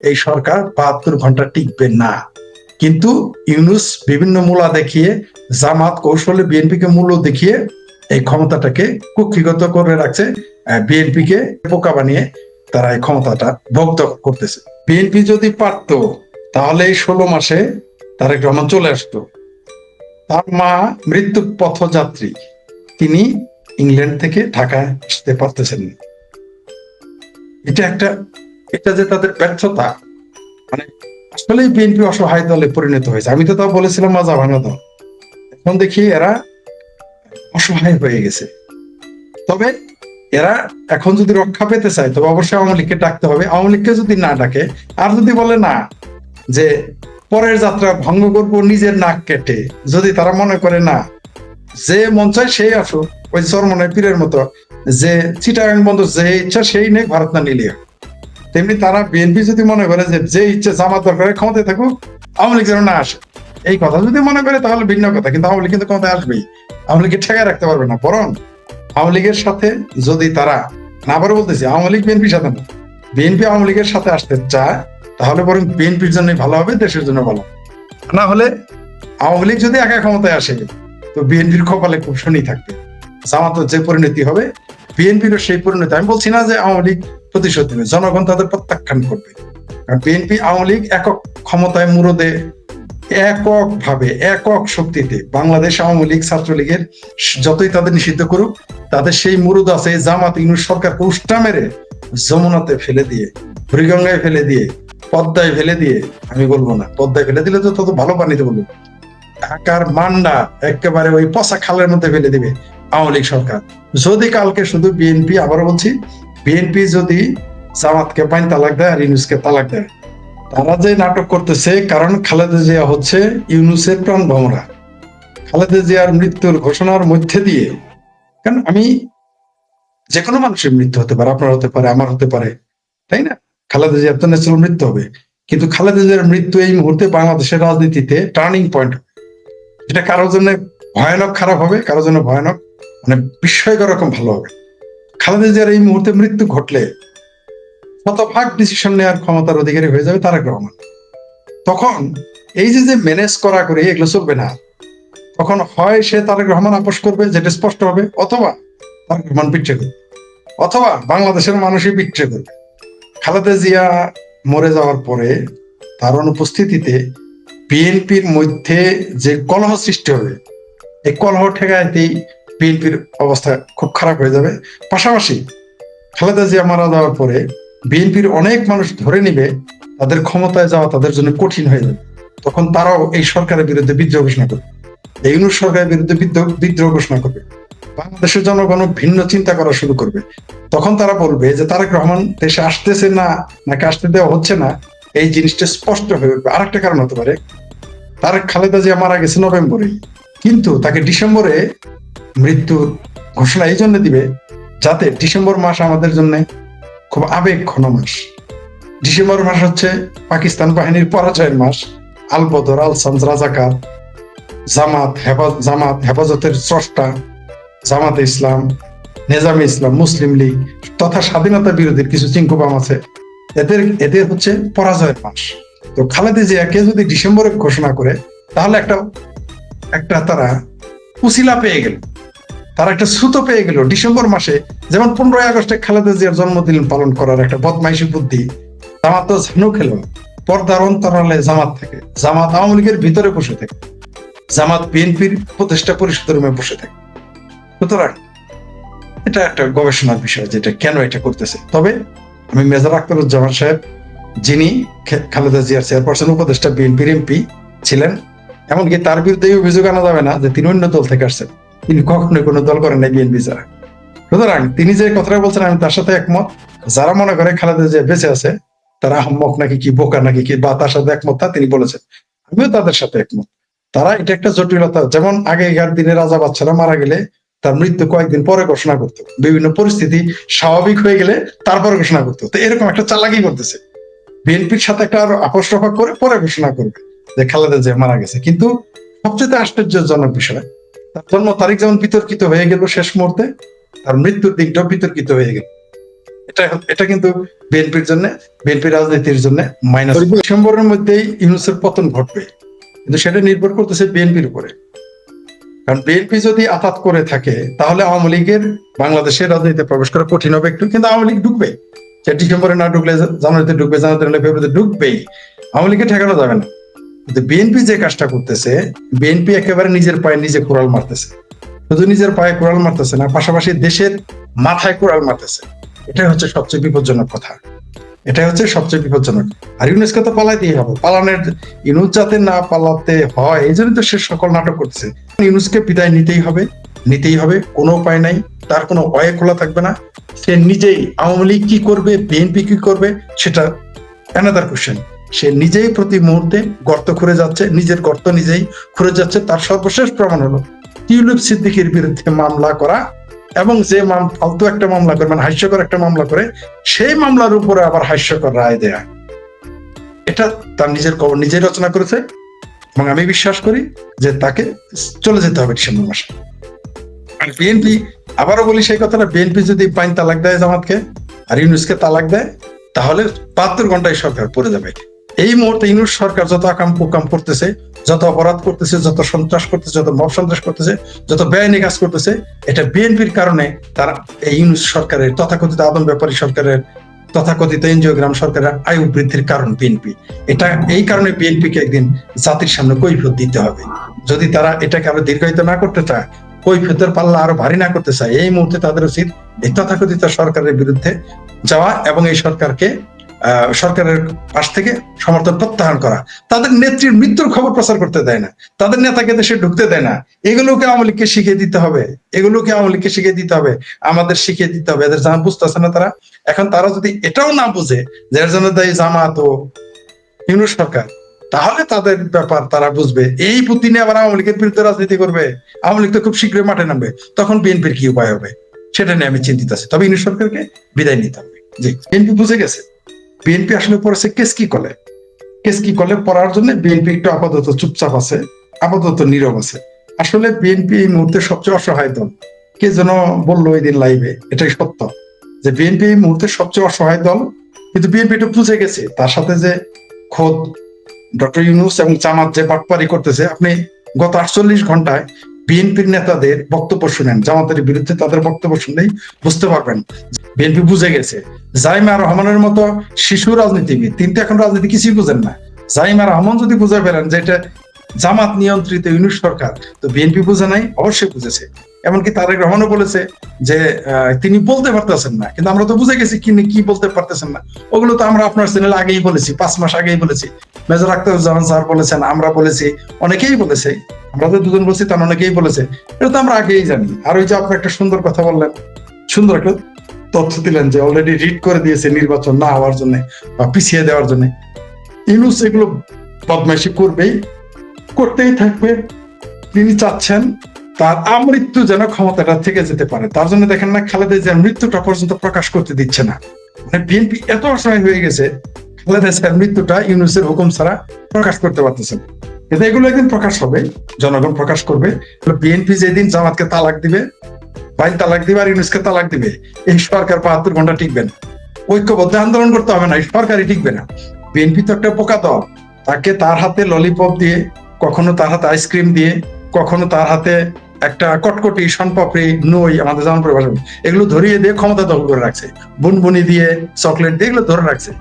এই সরকার 72 ঘন্টা টিকবে না। কিন্তু ইউনূস বিভিন্ন মূলা দেখিয়ে, জামাত কৌশলে বিএনপিকে মূল্য দেখিয়ে এই ক্ষমতাটাকে কুক্ষিগত করে রাখছে। বিএনপিকে বোকা বানিয়ে তারা এই ক্ষমতাটা ভোগ করতেছে। বিএনপি যদি পারতো তাহলে এই 16 মাসে তারেক রহমান চলে আসতো। তার মা মৃত্যু পথযাত্রী, তিনি ইংল্যান্ড থেকে ঢাকায় আসতে পারতেছেন না। এটা যে তাদের ব্যর্থতা, মানে আসলেই বিএনপি অসহায় দলে পরিণত হয়েছে। আমি তো তাও বলেছিলাম মাজা ভাঙা দল, এখন দেখি এরা অসহায় হয়ে গেছে। তবে এরা এখন যদি রক্ষা পেতে চায় তবে অবশ্যই আওয়ামী লীগকে ডাকতে হবে। আওয়ামী লীগকে যদি না ডাকে, আর যদি বলে না যে পরের যাত্রা ভঙ্গ করবো নিজের নাক কেটে, যদি তারা মনে করে না যে মন চায় সেই আসুক, ওই চরমনের পীরের মতো যে চিটাগাং বন্ধ যে ইচ্ছা সেই নেই, ভারত না নিলে, তেমনি তারা বিএনপি যদি মনে করে যে ইচ্ছে জামাত দরকার ক্ষমতায় থাকুক, আওয়ামী লীগ যেন না আসে, এই কথা যদি মনে করে তাহলে ভিন্ন কথা। কিন্তু আওয়ামী লীগ কিন্তু ক্ষমতায় আসবেই, আওয়ামী লীগকে ঠেকায় রাখতে পারবে না। বরং আওয়ামী লীগের সাথে যদি তারা, না আবারও বলতেছি, আওয়ামী লীগ বিএনপির সাথে না, বিএনপি আওয়ামী লীগের সাথে আসতে চায়, তাহলে বরং বিএনপির জন্য ভালো হবে, দেশের জন্য ভালো। না হলে আওয়ামী লীগ যদি একা ক্ষমতায় আসে তো বিএনপির কপালে খুব শনি থাকবে। জামাতের যে পরিণতি হবে বিএনপিরও সেই পরিণতি। আমি বলছি না যে আওয়ামী লীগ প্রতিশোধ নেবে, জনগণ তাদের প্রত্যাখ্যান করবে। কারণ বিএনপি আওয়ামী লীগ একক ক্ষমতায় মুরদে, এককভাবে একক শক্তিতে বাংলাদেশ আওয়ামী লীগ ছাত্রলীগের যতই তাদের নিষিদ্ধ করুক, তাদের সেই মুরুদ আছে। জামাত ইউনূস সরকারকে উষ্টা মেরে যমুনাতে ফেলে দিয়ে, বুড়িগঙ্গায় ফেলে দিয়ে, পদ্মায় ফেলে দিয়ে, আমি বলবো না পদ্মায় ফেলে দিলে তো তত ভালো পানিতে বলবো, ঢাকার মান্ডা একেবারে ওই পচা খালের মধ্যে ফেলে দিবে আওয়ামী লীগ সরকার। যদি কালকে শুধু বিএনপি, আবারও বলছি, বিএনপি যদি জামাতকে পাইন তালাক দেয় আর ইউনূসকে তালাক দেয়, তারা যে নাটক করতেছে, কারণ খালেদা জিয়া হচ্ছে ইউনূসের প্রাণ ভমরা। খালেদা জিয়ার মৃত্যুর ঘোষণার মধ্যে দিয়ে, কারণ আমি, যে কোনো মানুষের মৃত্যু হতে পারে, আপনার হতে পারে, আমার হতে পারে, তাই না? খালেদা জিয়ার তো ন্যাচারাল মৃত্যু হবে, কিন্তু খালেদা জিয়ার মৃত্যু এই মুহূর্তে বাংলাদেশের রাজনীতিতে টার্নিং পয়েন্ট। এটা কারোর জন্য ভয়ানক খারাপ হবে, কারোর জন্য ভয়ানক মানে বিস্ময়কর রকম ভালো হবে। খালেদা জিয়ার এই মুহূর্তে মৃত্যু ঘটলে শতভাগ ডিসিশন নেওয়ার ক্ষমতার অধিকারী হয়ে যাবে তারেক রহমান। তখন এই যে ম্যানেজ করা করে এগুলো চলবে না। তখন হয় সে তারেক রহমান আপোষ করবে, যেটা স্পষ্ট হবে, অথবা তারেক রহমান বিট্রে করবে, অথবা বাংলাদেশের মানুষই বিট্রে করবে। খালেদা জিয়া মরে যাওয়ার পরে তার অনুপস্থিতিতে বিএনপির মধ্যে যে কলহ সৃষ্টি হবে, এই কলহ ঠেকাইতেই বিএনপির অবস্থা খুব খারাপ হয়ে যাবে। পাশাপাশি খালেদা জিয়া মারা যাওয়ার পরে বিএনপির অনেক মানুষ ধরে নিবে তাদের ক্ষমতায় যাওয়া তাদের জন্য কঠিন হয়ে যাবে। তখন তারাও এই সরকারের বিরুদ্ধে বিদ্রোহ ঘোষণা করবে, এই ইউনূস সরকারের বিরুদ্ধে বিদ্রোহ ঘোষণা করবে। বাংলাদেশের জনগণ ভিন্ন চিন্তা করা শুরু করবে। তখন তারা বলবে যে তারেক রহমান দেশে আসতেছে না, নাকি আসতে দেওয়া হচ্ছে না, এই জিনিসটা স্পষ্ট হয়ে উঠবে। আরেকটা কারণ হতে পারে, তারেক খালেদা জিয়া মারা গেছে নভেম্বরে, কিন্তু তাকে ডিসেম্বরে মৃত্যুর ঘোষণা এই জন্য দিবে যাতে ডিসেম্বর মাস আমাদের জন্য খুব আবেগ ঘন মাস। ডিসেম্বর মাস হচ্ছে পাকিস্তান বাহিনীর পরাজয়ের মাস। আল বদর, আল শামস, রাজাকার, জামাত হেফাজতের স্রষ্টা, জামাতে ইসলাম, নেজামে ইসলাম, মুসলিম লীগ তথা স্বাধীনতা বিরোধীর কিছু চিঙ্কুবাম আছে, এদের হচ্ছে পরাজয়ের মাস। তো খালেদা জিয়াকে যদি ডিসেম্বরে ঘোষণা করে, তাহলে একটা তারা উসিলা পেয়ে গেল, তারা একটা সুতো পেয়ে গেল ডিসেম্বর মাসে। যেমন 15ই আগস্টে খালেদা জিয়ার জন্মদিন পালন করার একটা বদমাইশি বুদ্ধি জামাত তো ঝানু খেল। পর্দার অন্তরালে জামাত থাকে, জামাত আওয়ামী লীগের ভিতরে বসে থাকে, জামাত বিএনপির উপদেষ্টা পরিষদের রুমে বসে থাকে। সুতরাং এটা একটা গবেষণার বিষয়, যেটা কেন এটা করতেছে। তবে আমি মেজর আখতারুজ্জামান সাহেব, যিনি খালেদা জিয়ার চেয়ারপারসন উপদেষ্টা বিএনপির এমপি ছিলেন, এমনকি তার বিরুদ্ধে অভিযোগ আনা যাবে না যে তিনি অন্য দল থেকে আসছেন। তিনি কখনোই কোনো দল করেন নাই বিএনপি ছাড়া। সুতরাং তিনি যে কথাটা বলছেন আমি তার সাথে একমত। যারা মনে করে খালেদা জিয়া বেঁচে আছে তারা আহম্মক নাকি কি, বোকা নাকি কি, বা তার সাথে একমত, তা তিনি বলেছেন। আমিও তাদের সাথে একমত। তারা এটা একটা জটিলতা, যেমন আগেকার দিনে রাজা বাচ্চারা মারা গেলে তার মৃত্যু কয়েকদিন পরে ঘোষণা করতো, বিভিন্ন পরিস্থিতি স্বাভাবিক হয়ে গেলে তারপরে ঘোষণা করতো। তো এরকম একটা চালাকি করতেছে, বিএনপির সাথে একটা আরো আপোষ রফা করে পরে ঘোষণা করবে যে খালেদা জিয়া মারা গেছে। কিন্তু সবচেয়ে আশ্চর্যজনক বিষয়, তার জন্ম তারিখ যেমন বিতর্কিত হয়ে গেল শেষ মুহূর্তে, তার মৃত্যুর দিনটাও বিতর্কিত হয়ে গেল। এটা এটা কিন্তু বিএনপির জন্য, বিএনপি রাজনীতির জন্য মাইনাস। ডিসেম্বরের মধ্যেই ইউনূসের পতন ঘটবে, কিন্তু সেটা নির্ভর করতেছে বিএনপির উপরে। কারণ বিএনপি যদি আঘাত করে থাকে তাহলে আওয়ামী লীগের বাংলাদেশের রাজনীতিতে প্রবেশ করা কঠিন হবে একটু, কিন্তু আওয়ামী লীগ ঢুকবে। সে ডিসেম্বরে না ঢুকলে জানুয়ারিতে ঢুকবে, জানুয়ারিতে হলে ফেব্রুয়ারিতে ঢুকবেই। আওয়ামী লীগকে ঠেকানো যাবে না। কিন্তু বিএনপি যে কাজটা করতেছে, বিএনপি একেবারে নিজের পায়ে নিজে কোড়াল মারতেছে। শুধু নিজের পায়ে কোড়াল মারতেছে না, পাশাপাশি দেশের মাথায় কোড়াল মারতেছে। এটাই হচ্ছে সবচেয়ে বিপজ্জনক কথা, এটাই হচ্ছে সবচেয়ে বিপজ্জনক। আর ইউনুসকে তো পালাইতেই হবে, পালানোর ইউনুস যাতে না পালাতে হয় এই জন্য তো সে সকল নাটক করতেছে। ইউনুসকে বিদায় নিতেই হবে, নিতেই হবে, কোনো উপায় নাই, তার কোনো ওয়ে খোলা থাকবে না। সে নিজেই, আওয়ামী লীগ কি করবে, বিএনপি কি করবে, সেটা অ্যানাদার কোশ্চেন। সে নিজেই প্রতি মুহূর্তে গর্ত খুঁড়ে যাচ্ছে, নিজের গর্ত নিজেই খুঁড়ে যাচ্ছে। তার সর্বশেষ প্রমাণ হলো টিউলিপ সিদ্দিকীর বিরুদ্ধে মামলা করা, এবং যে ফালতু একটা মামলা করে, মানে হাস্যকর একটা মামলা করে, সেই মামলার উপরে আবার হাস্যকর রায় দেয়া। এটা তার নিজের কবর নিজেই রচনা করেছে, এবং আমি বিশ্বাস করি যে তাকে চলে যেতে হবে ডিসেম্বর মাসে। আর বিএনপি, আবারও বলি সেই কথাটা, বিএনপি যদি বাইন তালাক দেয় জামাতকে আর ইউনূসকে তালাক দেয়, তাহলে 72 ঘন্টায় সরকার পড়ে যাবে। এই মুহূর্তে ইউনূস সরকার যত আকাম কুকাম করতেছে, যত অপরাধ করতেছে, যত সন্ত্রাস করতেছে, যত মব সন্ত্রাস করতেছে, যত বেআইনি কাজ করতেছে, এটা বিএনপির কারণে। তারা এই ইউনূস সরকারের, তথাকথিত আদম ব্যাপারী সরকারের, তথাকথিত এনজিওগ্রাম সরকারের আয়ু বৃদ্ধির কারণ বিএনপি। এটা এই কারণে বিএনপিকে একদিন জাতির সামনে কৈফিয়ত দিতে হবে। যদি তারা এটাকে আরো দীর্ঘায়িত না করতে চায়, কৈফিয়তের পাল্লা আরো ভারী না করতে চায়, এই মুহূর্তে তাদের উচিত এই তথাকথিত সরকারের বিরুদ্ধে যাওয়া এবং এই সরকারকে, সরকারের পাশ থেকে সমর্থন প্রত্যাহার করা। তাদের নেত্রীর মৃত্যুর খবর প্রচার করতে দেয় না, তাদের নেতাকে দেশে ঢুকতে দেয় না। এগুলোকে আওয়ামী লীগকে শিখিয়ে দিতে হবে, এগুলোকে আওয়ামী লীগকে শিখিয়ে দিতে হবে, আমাদের শিখিয়ে দিতে হবে। এদের জানা বুঝতেছে না তারা। এখন তারা যদি এটাও না বুঝে যে এর জন্য দায়ী জামাত ও ইউনূস সরকার, তাহলে তাদের ব্যাপার তারা বুঝবে। এই পুতিনে আবার আওয়ামী লীগের বিরুদ্ধে রাজনীতি করবে, আওয়ামী লীগ তো খুব শীঘ্রই মাঠে নামবে, তখন বিএনপির কি উপায় হবে সেটা নিয়ে আমি চিন্তিত আছি। তবে ইউনূস সরকারকে বিদায় নিতে হবে। জি, বিএনপি বুঝে গেছে। বিএনপি আসলে পড়েছে কেস কি কলে, কেস কি কলে পড়ার জন্য বিএনপি একটু আপাতত চুপচাপ আছে, আপাতত নীরব আছে। আসলে বিএনপি এই মুহূর্তে সবচেয়ে অসহায় দল। কে যেন বললো ওই দিন লাইভে, এটাই সত্য যে বিএনপি এই মুহূর্তে সবচেয়ে অসহায় দল। কিন্তু বিএনপি একটু বুঝে গেছে তার সাথে যে খোদ ডক্টর ইউনূস এবং জামাত যে বাটপারি করতেছে। আপনি গত 48 ঘন্টায় বিএনপির নেতাদের বক্তব্য শুনেন, জামাতের বিরুদ্ধে তাদের বক্তব্য শুনলেই বুঝতে পারবেন বিএনপি বুঝে গেছে। জাইমা রহমানের মতো শিশু রাজনীতিবিদ, তিনি তো এখন রাজনীতি কিছুই বুঝেন না। জাইমা রহমান যদি বুঝে ফেলেন যে এটা জামাত নিয়ন্ত্রিত ইউনূস সরকার, তো বিএনপি বুঝে নাই? অবশ্যই বুঝেছে। এমনকি তারেক রহমানও বলেছে যে তিনি বলতে পারতেছেন না, কিন্তু আমরা তো বুঝে গেছি কি বলতে পারতেছেন না। ওগুলো তো আমরা আপনার চ্যানেলে আগেই বলেছি, 5 মাস আগেই বলেছি। মেজর আখতারুজ্জামান স্যার বলেছেন, আমরা বলেছি, অনেকেই বলেছে। আমরা তো দুজন বলছি, তার অনেকেই বলেছে। এটা তো আমরা আগেই জানি। আর ওই যে আপনি একটা সুন্দর কথা বললেন, সুন্দর একটা তথ্য দিলেন যে অলরেডি রিড করে দিয়েছে নির্বাচন না হওয়ার জন্য বা পিছিয়ে দেওয়ার জন্য। ইউনূস এগুলো বদমাইশি করবেই, করতেই থাকবে। তিনি চাচ্ছেন তার আমৃত্যু যেন ক্ষমতাটা থেকে যেতে পারে। তার জন্য দেখেন না, খালেদা জিয়ার মৃত্যুটা পর্যন্ত প্রকাশ করতে দিচ্ছে না। মানে বিএনপি এত অসহায় হয়ে গেছে, খালেদা জিয়ার মৃত্যুটা ইউনূসের হুকুম ছাড়া প্রকাশ করতে পারতেছে না। কিন্তু এগুলো একদিন প্রকাশ হবে, জনগণ প্রকাশ করবে। বিএনপি যেদিন জামাতকে তালাক দিবে, বাইন তালাক দিবে আর ইউনূসকে তালাক দিবে, এই সরকার 72 ঘন্টা টিকবে না। ঐক্যবদ্ধ আন্দোলন করতে হবে না, এই সরকারই টিকবে না। বিএনপি তো একটা বোকা দল। তাকে তার হাতে ললিপপ দিয়ে, কখনো তার হাতে আইসক্রিম দিয়ে, কখনো তার হাতে একটা কটকটি, শনপাপড়ি, নই, আমাদের জামানপুরের ভাষা, এগুলো ধরিয়ে দিয়ে ক্ষমতা দখল করে রাখছে। বুনবুনি দিয়ে, চকলেট দিয়ে এগুলো ধরে রাখছে।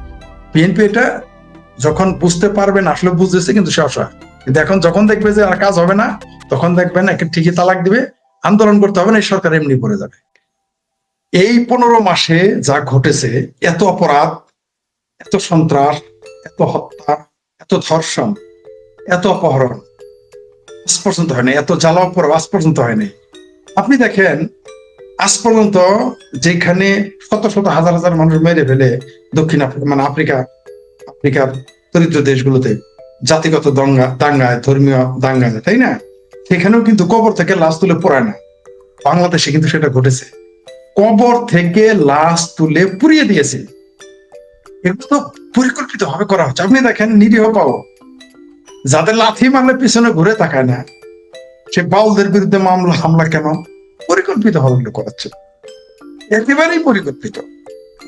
বিএনপি এটা যখন বুঝতে পারবেন, আসলে বুঝতেছে কিন্তু সে অসহায়। কিন্তু এখন যখন দেখবে যে আর কাজ হবে না, তখন দেখবেন একে ঠিকই তালাক দিবে, আন্দোলন করতে হবে না, এই সরকার এমনি পড়ে যাবে। এই 15 মাসে যা ঘটেছে, এত অপরাধ, এত সন্ত্রাস, এত হত্যা, এত ধর্ষণ, এত অপহরণ আজ পর্যন্ত হয়নি, এত জ্বালা অপরাধ আজ পর্যন্ত হয়নি। আপনি দেখেন আজ পর্যন্ত যেখানে শত শত হাজার হাজার মানুষ মেরে ফেলে দক্ষিণ আফ্রিকা, মানে আফ্রিকার দরিদ্র দেশগুলোতে জাতিগত দাঙ্গায়, ধর্মীয় দাঙ্গায়, তাই না? সেখানেও কিন্তু কবর থেকে লাশ তুলে পোড়ায় না। বাংলাদেশে কিন্তু সেটা ঘটেছে, কবর থেকে লাশ তুলে পুড়িয়ে দিয়েছে। এগুলো তো পরিকল্পিত ভাবে করা হচ্ছে। আপনি দেখেন নিরীহ পাও, যাদের লাথি মারলে পিছনে ঘুরে তাকায় না, সে বাউলদের বিরুদ্ধে হামলা কেন? পরিকল্পিত ভাবে করাচ্ছে, একেবারেই পরিকল্পিত।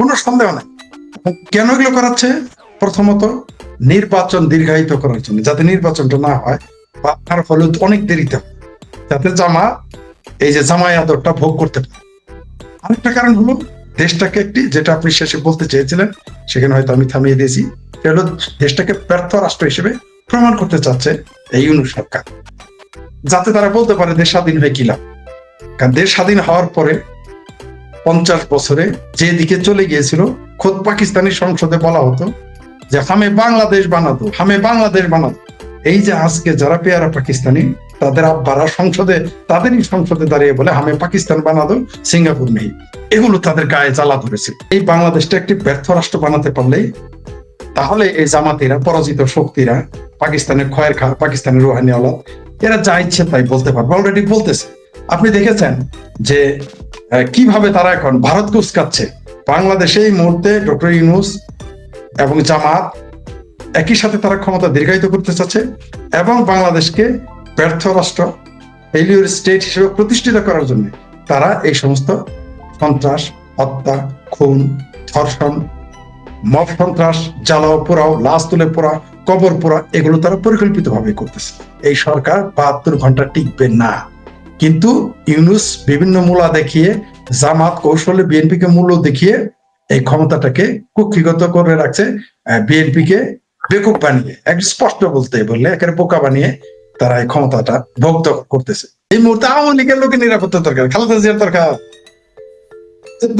কোনো সন্দেহ নাই। কেন এগুলো করাচ্ছে? প্রথমত নির্বাচন দীর্ঘায়িত করার জন্য, যাতে নির্বাচনটা না হয় বা আর হলেও অনেক দেরিতে হয়, যাতে এই যে জামাই আদরটা ভোগ করতে পারে। আরেকটা কারণ হলো দেশটাকে একটি, যেটা আপনি শেষে বলতে চেয়েছিলেন সেখানে হয়তো আমি থামিয়ে দিয়েছি, সেটা হলো দেশটাকে ব্যর্থ রাষ্ট্র হিসেবে প্রমাণ করতে চাচ্ছে এই ইউনূস সরকার, যাতে তারা বলতে পারে দেশ স্বাধীন হয়ে কি লাভ। কারণ দেশ স্বাধীন হওয়ার পরে 50 বছরে যে দিকে চলে গিয়েছিল, খোদ পাকিস্তানি সংসদে বলা হতো যে হামে বাংলাদেশ বানাতো, হামে বাংলাদেশ বানাতো। এই যে আজকে যারা পেয়ারা পাকিস্তানি, তাদের আব্বারা সংসদে, তাদেরই সংসদে দাঁড়িয়ে বলে হামে পাকিস্তান বানাতো, সিঙ্গাপুর নেই। এগুলো তাদের গায়ে জ্বালা ধরেছে। এই বাংলাদেশটা একটি ব্যর্থ রাষ্ট্র বানাতে পারলেই তাহলে এই জামাতিরা, পরাজিত শক্তিরা, পাকিস্তানের খয়ের খা, পাকিস্তানের রুহানি আওলাদ, এরা যা ইচ্ছে তাই বলতে পারবে, অলরেডি বলতেছে। আপনি দেখেছেন যে কিভাবে তারা এখন ভারতকে উস্কাচ্ছে। বাংলাদেশে এই মুহূর্তে ডক্টর ইউনূস এবং জামাত একই সাথে তারা ক্ষমতা দীর্ঘায়িত করতে চাচ্ছে এবং বাংলাদেশকে ব্যর্থ রাষ্ট্র, ফেলিওর স্টেট হিসেবে প্রতিষ্ঠিত করার জন্য তারা এই সমস্ত সন্ত্রাস, হত্যা, খুন, ধর্ষণ, মব সন্ত্রাস, জ্বালাও পোড়াও, লাশ তুলে পোড়া, কবর পোড়া, এগুলো তারা পরিকল্পিতভাবে করতেছে। এই সরকার 72 ঘন্টা টিকবে না। কিন্তু ইউনূস বিভিন্ন মূলা দেখিয়ে, জামাত কৌশলে বিএনপিকে মূল্য দেখিয়ে এই ক্ষমতাটাকে কুক্ষিগত করে রাখছে, বিএনপিকে বেকুব বানিয়ে, একটু স্পষ্ট বলতে বললে একেবারে বোকা বানিয়ে তারা এই ক্ষমতাটা ভোগ করতেছে। এই মুহূর্তে আওয়ামী লীগের লোকের নিরাপত্তা দরকার, খালেদা জিয়ার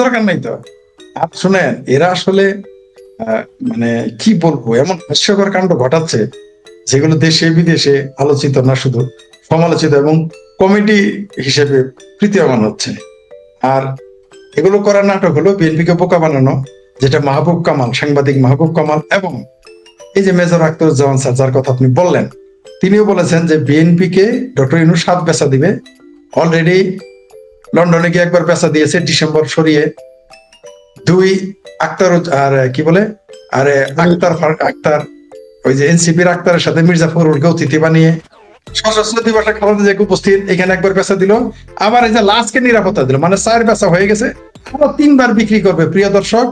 দরকার নাই তো। আর শুনেন, এরা আসলে মানে কি বলবো, এমন হাস্যকর কাণ্ড ঘটাচ্ছে যেগুলো দেশে বিদেশে আলোচিত না, শুধু সমালোচিত এবং কমেডি হিসেবে প্রীতীয়মান হচ্ছে। আর এগুলো করার নাটক হলো বিএনপিকে বোকা বানানো, যেটা মাহবুব কামাল, সাংবাদিক মাহবুব কামাল এবং এই যে মেজর আখতারুজ্জামান স্যার, যার কথা আপনি বললেন, তিনিও বলেছেন যে বিএনপিকে ডক্টর ইউনূস 7 পেশা দিবে। অলরেডি লন্ডনে গিয়ে একবার পেশা দিয়েছে, ডিসেম্বর সরিয়ে। 2 আক্তার, আর কি বলে, আরে আক্তার ওই যে এনসিপির আক্তারের সাথে মির্জা ফখরুলকে অতিথি বানিয়ে সশস্ত্র দিবসে খালেদা জিয়াকে উপস্থিত, এখানে একবার পেশা দিল। আবার এই যে লাশকে নিরাপত্তা দিল, মানে 4 পেশা হয়ে গেছে। আরো 3 বার বিক্রি করবে, প্রিয় দর্শক,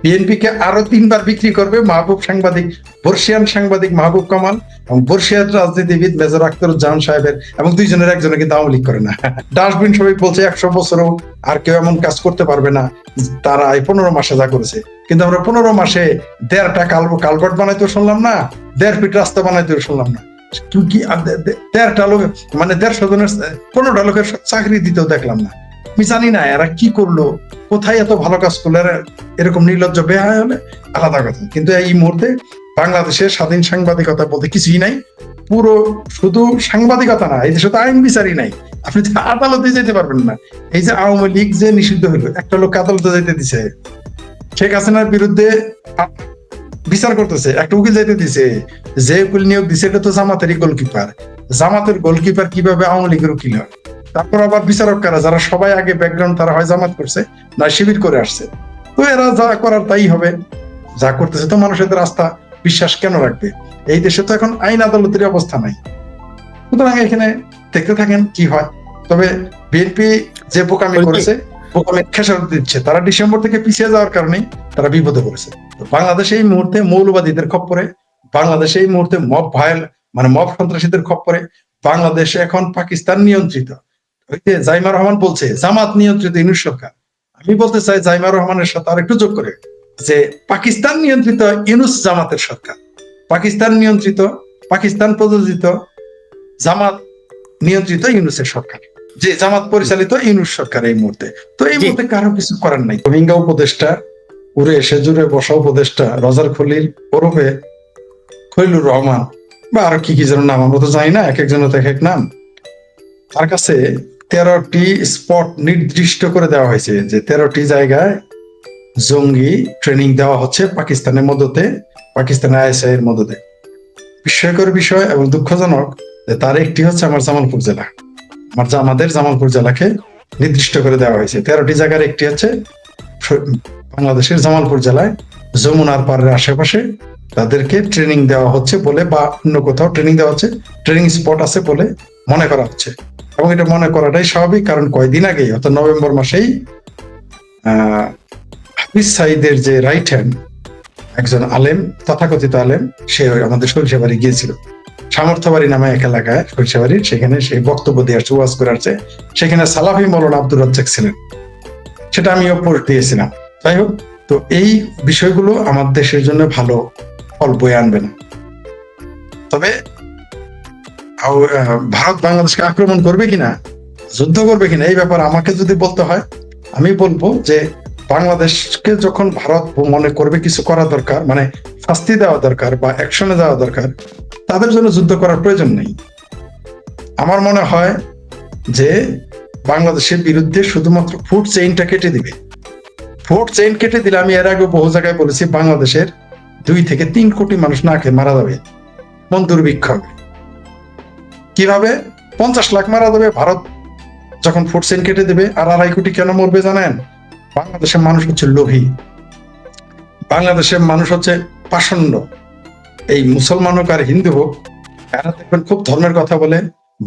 বিএনপিকে আরো 3 বার বিক্রি করবে মাহবুব সাংবাদিক, বর্ষিয়ান সাংবাদিক মাহবুব কামাল এবং বর্ষিয়ান রাজনীতিবিদ মেজর আখতারুজ্জামান সাহেবের, এবং দুইজনের একজনে কিন্তু আওয়ামী লীগ করে না। ডাস্টবিন সবাই বলছে 100 বছরও আর কেউ এমন কাজ করতে পারবে না তারা এই 15 মাসে যা করেছে। কিন্তু আমরা 15 মাসে 1.5টা কালভার্ট বানাইতেও শুনলাম না, 1.5 ফিট রাস্তা বানাইতেও শুনলাম না। কি 1.5টা লোক, মানে 150 জনের 15টা লোকের চাকরি দিতেও দেখলাম না। আমি জানি না এরা কি করলো, কোথায় এত ভালো কাজ করলে, এরকম নির্লজ্জ বেহায়া হলে আলাদা কথা। কিন্তু এই মুহূর্তে বাংলাদেশের স্বাধীন সাংবাদিকতা বলতে কিছুই নাই। পুরো শুধু সাংবাদিকতা না, এই দেশে তো আইন বিচারই নাই, আপনি তো আদালতে যেতে পারবেন না। এই যে আওয়ামী লীগ যে নিষিদ্ধ হইলো, একটা লোক আদালতে যেতে দিছে, শেখ হাসিনার বিরুদ্ধে বিচার করতেছে, একটা উকিল যেতে দিছে, যে উকিল নিয়োগ দিছে এটা তো জামাতেরই গোলকিপার। জামাতের গোলকিপার কিভাবে আওয়ামী লীগের উকিল হয়? তারপর আবার বিচারক কারা, যারা সবাই আগে ব্যাকগ্রাউন্ড, তারা হয় জামাত করছে না শিবির করে আসছে। তো এরা যা করার তাই হবে, যা করতেছে। তো মানুষের আস্থা বিশ্বাস কেন রাখবে? এই দেশে তো এখন আইন আদালতের অবস্থা নাই। সুতরাং এখানে দেখতে থাকেন কি হয়। তবে বিএনপি যে বোকামি করেছে, বোকামি খেসারত দিচ্ছে। তারা ডিসেম্বর থেকে পিছিয়ে যাওয়ার কারণে তারা বিপদে পড়েছে। বাংলাদেশে এই মুহূর্তে মৌলবাদীদের খপ্পরে, বাংলাদেশে এই মুহূর্তে মব সন্ত্রাসীদের খপ্পরে, বাংলাদেশে এখন পাকিস্তান নিয়ন্ত্রিত। জাইমা রহমান বলছে জামাত নিয়ন্ত্রিত ইউনূস সরকার। আমি বলতে চাই জাইমা রহমানের সাথে আর একটু যোগ করে যে পাকিস্তান নিয়ন্ত্রিত ইউনূস জামাতের সরকার, পাকিস্তান নিয়ন্ত্রিত, পাকিস্তান প্রযোজিত, জামাত নিয়ন্ত্রিত ইউনূসের সরকার, যে জামাত পরিচালিত ইউনূস সরকার এই মুহূর্তে। তো এই মুহূর্তে কারো কিছু করার নাই। রোহিঙ্গা উপদেষ্টা, উড়ে এসে জুড়ে বসা উপদেষ্টা রজার খলিল ওরফে খলিলুর রহমান, বা আরো কি কি যেন নাম, আমরা তো জানি না, এক একজনের তো এক এক নাম। তার কাছে 13টি স্পট নির্দিষ্ট করে দেওয়া হয়েছে, যে 13টি জায়গায় জঙ্গি ট্রেনিং দেওয়া হচ্ছে পাকিস্তানের মদতে, পাকিস্তানের আইএসআই এর মদতে। বিস্ময়কর বিষয় এবং দুঃখজনক যে তার একটি হচ্ছে আমার জামালপুর জেলা। আমাদের জামালপুর জেলাকে নির্দিষ্ট করে দেওয়া হয়েছে। 13টি জায়গার একটি হচ্ছে বাংলাদেশের জামালপুর জেলায়, যমুনার পাড়ের আশেপাশে তাদেরকে ট্রেনিং দেওয়া হচ্ছে বলে, বা অন্য কোথাও ট্রেনিং দেওয়া হচ্ছে, ট্রেনিং স্পট আছে বলে মনে করা হচ্ছে। এবং এটা মনে করাটাই স্বাভাবিক, কারণ কয়েকদিন আগেই, অর্থাৎ নভেম্বর মাসেই হাফিজ সাইদের যে রাইট হ্যান্ড, একজন আলেম, তথাকথিত আলেম, সে আমাদের সরিষাবাড়ি গিয়েছিল। সামর্থ্যবাড়ি নামে এক এলাকায় সরিষাবাড়ির, সেখানে সে বক্তব্য দিয়ে আসছে, ওয়াজ করে আসছে। সেখানে সালাফি মৌলানা আব্দুর রাজ্জাক ছিলেন, সেটা আমিও পোস্ট দিয়েছিলাম। যাই হোক, তো এই বিষয়গুলো আমার দেশের জন্য ভালো ফল বয়ে আনবে না। তবে ভারত বাংলাদেশকে আক্রমণ করবে কিনা, যুদ্ধ করবে কিনা, এই ব্যাপারে আমাকে যদি বলতে হয়, আমি বলবো যে বাংলাদেশকে যখন ভারত মনে করবে কিছু করা দরকার, মানে শাস্তি দেওয়া দরকার বা অ্যাকশনে যাওয়া দরকার, তাদের জন্য যুদ্ধ করার প্রয়োজন নেই। আমার মনে হয় যে বাংলাদেশের বিরুদ্ধে শুধুমাত্র ফুড চেইনটা কেটে দিবে। ফুড চেইন কেটে দিলে, আমি এর আগে বহু জায়গায় বলেছি, বাংলাদেশের 2 থেকে 3 কোটি মানুষ না খেয়ে মারা যাবে, মন দুর্ভিক্ষ হবে। কিভাবে? 50 লাখ মারা যাবে ভারত যখন ফুড চেইন কেটে দেবে। আর 2.5 কোটি কেন মরবে জানেন? বাংলাদেশের মানুষ হচ্ছে লোভী, বাংলাদেশের মানুষ হচ্ছে পাষণ্ড। এই মুসলমান হোক আর হিন্দু হোক, এরা দেখবেন খুব ধর্মের কথা বলে।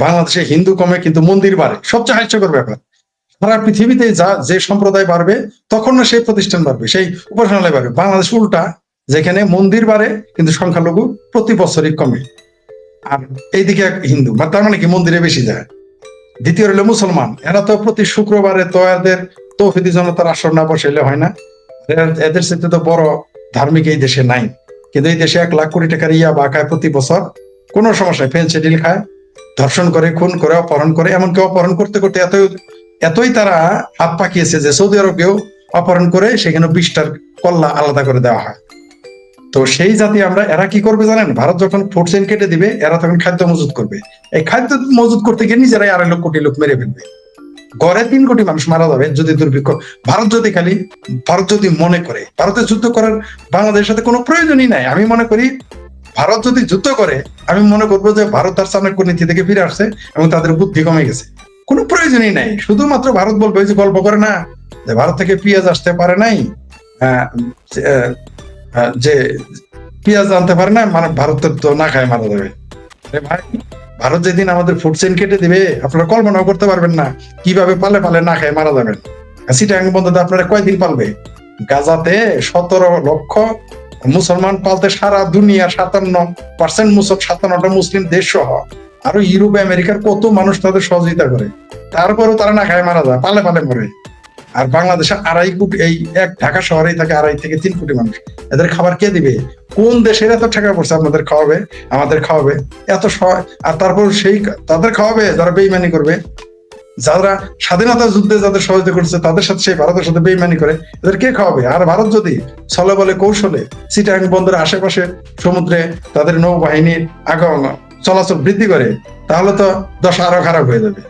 বাংলাদেশে হিন্দু কমে কিন্তু মন্দির বাড়ে, সবচেয়ে হাস্যকর ব্যাপার। সারা পৃথিবীতে যে সম্প্রদায় বাড়বে, তখন না সেই প্রতিষ্ঠান বাড়বে, সেই উপাসনালয় বাড়বে। বাংলাদেশ উল্টা, যেখানে মন্দির বাড়ে কিন্তু সংখ্যালঘু প্রতি বছরই কমে। আর এইদিকে হিন্দু, তার মানে কি মন্দিরে বেশি যায়। দ্বিতীয় হলো মুসলমান, এরা তো প্রতি শুক্রবারে তো এদের তৌহিদি জনতার আসর না বসাইলে হয় না। এদের সাথে তো বড় ধার্মিক এই দেশে নাই, কিন্তু এই দেশে 1 লাখ কোটি টাকার ইয়াবা খায় প্রতি বছর, কোনো সমস্যা, ফেনসিডিল খায়, ধর্ষণ করে, খুন করে, অপহরণ করে। এমনকি অপহরণ করতে করতে এতই তারা হাত পাকিয়েছে যে সৌদি আরবেও অপহরণ করে সেখানে 20টার কল্লা আলাদা করে দেওয়া হয়। তো সেই জাতি আমরা, এরা কি করবে জানেন? ভারত যখন ফুড চেইন কেটে দিবে, এরা তখন খাদ্য মজুত করবে। এই খাদ্য মজুত করতে গিয়ে নিজেরাই 2.5 কোটি লোক মেরে ফেলবে। গড়ে 3 কোটি মানুষ মারা যাবে যদি দুর্ভিক্ষ। ভারত যদি মনে করে ভারতের যুদ্ধ করার বাংলাদেশের সাথে কোনো প্রয়োজনই নাই। আমি মনে করি ভারত যদি যুদ্ধ করে, আমি মনে করবো যে ভারত তার চাণক্য নীতি থেকে ফিরে আসছে এবং তাদের বুদ্ধি কমে গেছে। কোনো প্রয়োজনই নাই। শুধুমাত্র ভারত বলবে, যে গল্প করে না যে ভারত থেকে পেঁয়াজ আসতে পারে নাই, যে পেঁয়াজ আনতে পারে না, মানে ভারতের তো না খায় মারা যাবে। ভাই, ভারত যেদিন আমাদের ফুড চেইন কেটে দিবে, আপনারা কল্পনাও করতে পারবেন না কিভাবে পালে পালে না খায় মারা যাবেন। চিটাগাং বন্ধুদের আপনারা কয়দিন পালবে? গাজাতে 17 লক্ষ মুসলমান পালতে সারা দুনিয়া 57% মুসলিম দেশ সহ আরো ইউরোপ আমেরিকার কত মানুষ তাদের সহযোগিতা করে, তারপরেও তারা না খায় মারা যায়, পালে পালে মরে। আর বাংলাদেশে 2.5 কোটি, এই এক ঢাকা শহরেই থাকে 2.5 থেকে 3 কোটি মানুষ। এদের খাবার কে দিবে? কোন দেশের এত টাকা পড়ছে আপনাদের খাওয়াবে, আমাদের খাওয়াবে এত? আর তারপর সেই তাদের খাওয়াবে যারা বেইমানি করবে, যারা স্বাধীনতা যুদ্ধে যাদের সহযোগিতা করছে তাদের সাথে সেই ভারতের সাথে বেইমানি করে, এদের কে খাওয়াবে? আর ভারত যদি ছলে বলে কৌশলে চিটাগাং বন্দরের আশেপাশে সমুদ্রে তাদের নৌবাহিনীর চলাচল বৃদ্ধি করে, তাহলে তো দশা আরো খারাপ হয়ে যাবে।